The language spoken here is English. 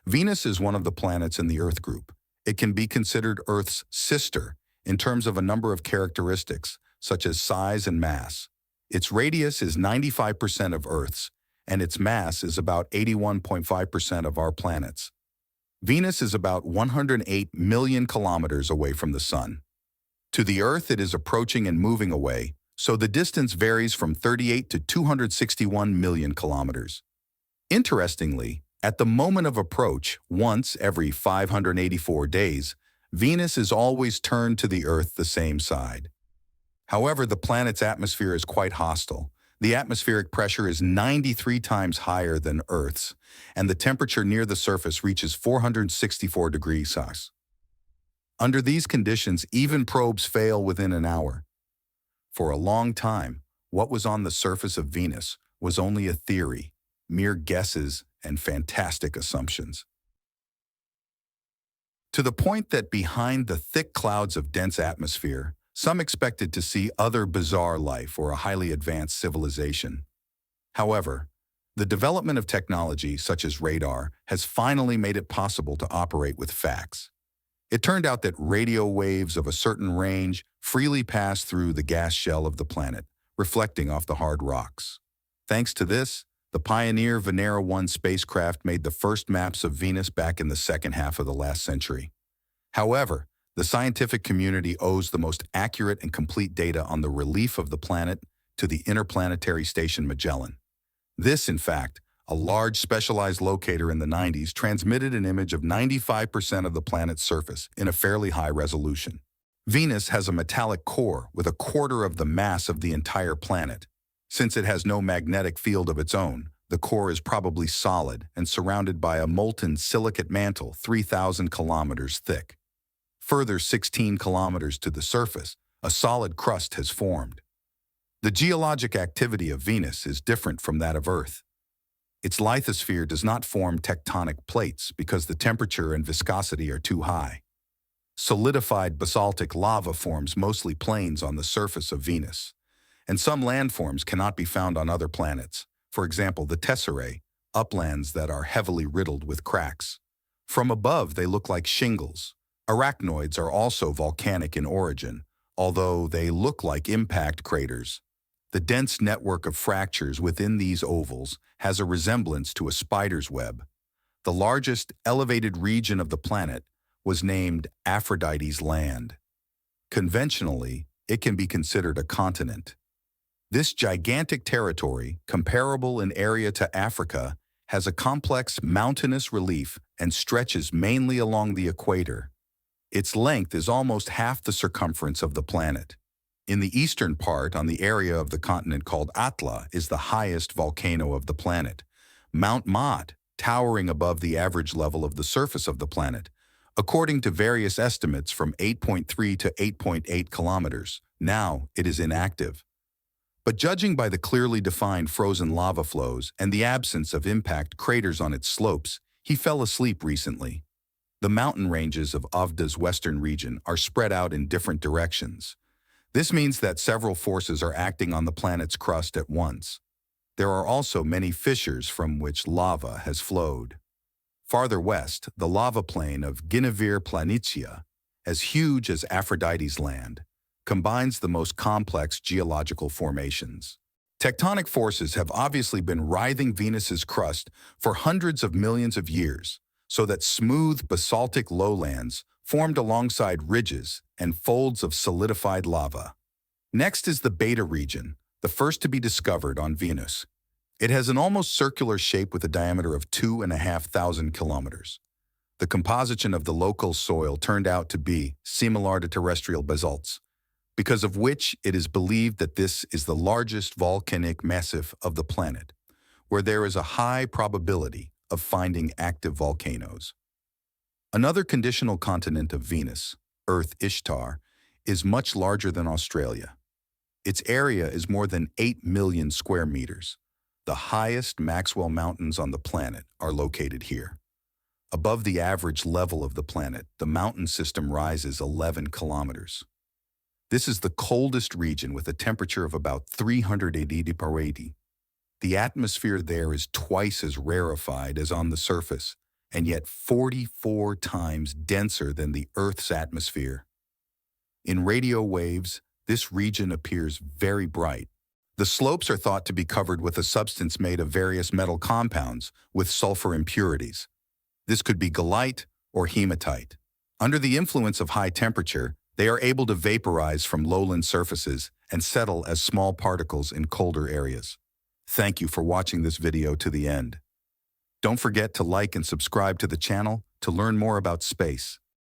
Venus is one of the planets in the Earth group. It can be considered Earth's sister in terms of a number of characteristics, such as size and mass. Its radius is 95% of Earth's, and its mass is about 81.5% of our planet's. Venus is about 108 million kilometers away from the Sun. To the Earth, it is approaching and moving away, so the distance varies from 38 to 261 million kilometers. Interestingly, at the moment of approach, once every 584 days, Venus is always turned to the Earth the same side. However, the planet's atmosphere is quite hostile. The atmospheric pressure is 93 times higher than Earth's, and the temperature near the surface reaches 464 degrees Celsius. Under these conditions, even probes fail within an hour. For a long time, what was on the surface of Venus was only a theory, mere guesses and fantastic assumptions. To the point that behind the thick clouds of dense atmosphere, some expected to see other bizarre life or a highly advanced civilization. However, the development of technology such as radar has finally made it possible to operate with facts. It turned out that radio waves of a certain range freely pass through the gas shell of the planet, reflecting off the hard rocks. Thanks to this, the Pioneer Venera 1 spacecraft made the first maps of Venus back in the second half of the last century. However, the scientific community owes the most accurate and complete data on the relief of the planet to the Interplanetary Station Magellan. This, in fact, a large specialized locator in the 90s, transmitted an image of 95% of the planet's surface in a fairly high resolution. Venus has a metallic core with a quarter of the mass of the entire planet. Since it has no magnetic field of its own, the core is probably solid and surrounded by a molten silicate mantle 3,000 kilometers thick. Further 16 kilometers to the surface, a solid crust has formed. The geologic activity of Venus is different from that of Earth. Its lithosphere does not form tectonic plates because the temperature and viscosity are too high. Solidified basaltic lava forms mostly plains on the surface of Venus, and some landforms cannot be found on other planets, for example the tesserae, uplands that are heavily riddled with cracks. From above, they look like shingles. Arachnoids are also volcanic in origin, although they look like impact craters. The dense network of fractures within these ovals has a resemblance to a spider's web. The largest elevated region of the planet was named Aphrodite's Land. Conventionally, it can be considered a continent. This gigantic territory, comparable in area to Africa, has a complex mountainous relief and stretches mainly along the equator. Its length is almost half the circumference of the planet. In the eastern part, on the area of the continent called Atla, is the highest volcano of the planet, Mount Mott, towering above the average level of the surface of the planet, according to various estimates from 8.3 to 8.8 kilometers. Now it is inactive. But judging by the clearly defined frozen lava flows and the absence of impact craters on its slopes, he fell asleep recently. The mountain ranges of Avda's western region are spread out in different directions. This means that several forces are acting on the planet's crust at once. There are also many fissures from which lava has flowed. Farther west, the lava plain of Guinevere Planitia, as huge as Aphrodite's Land, combines the most complex geological formations. Tectonic forces have obviously been writhing Venus's crust for hundreds of millions of years, so that smooth basaltic lowlands formed alongside ridges and folds of solidified lava. Next is the Beta region, the first to be discovered on Venus. It has an almost circular shape with a diameter of 2,500 kilometers. The composition of the local soil turned out to be similar to terrestrial basalts, because of which it is believed that this is the largest volcanic massif of the planet, where there is a high probability of finding active volcanoes. Another conditional continent of Venus, Earth Ishtar, is much larger than Australia. Its area is more than 8 million square meters. The highest Maxwell Mountains on the planet are located here. Above the average level of the planet, the mountain system rises 11 kilometers. This is the coldest region with a temperature of about 380 degrees. The atmosphere there is twice as rarefied as on the surface, and yet 44 times denser than the Earth's atmosphere. In radio waves, this region appears very bright. The slopes are thought to be covered with a substance made of various metal compounds with sulfur impurities. This could be gallite or hematite. Under the influence of high temperature, they are able to vaporize from lowland surfaces and settle as small particles in colder areas. Thank you for watching this video to the end. Don't forget to like and subscribe to the channel to learn more about space.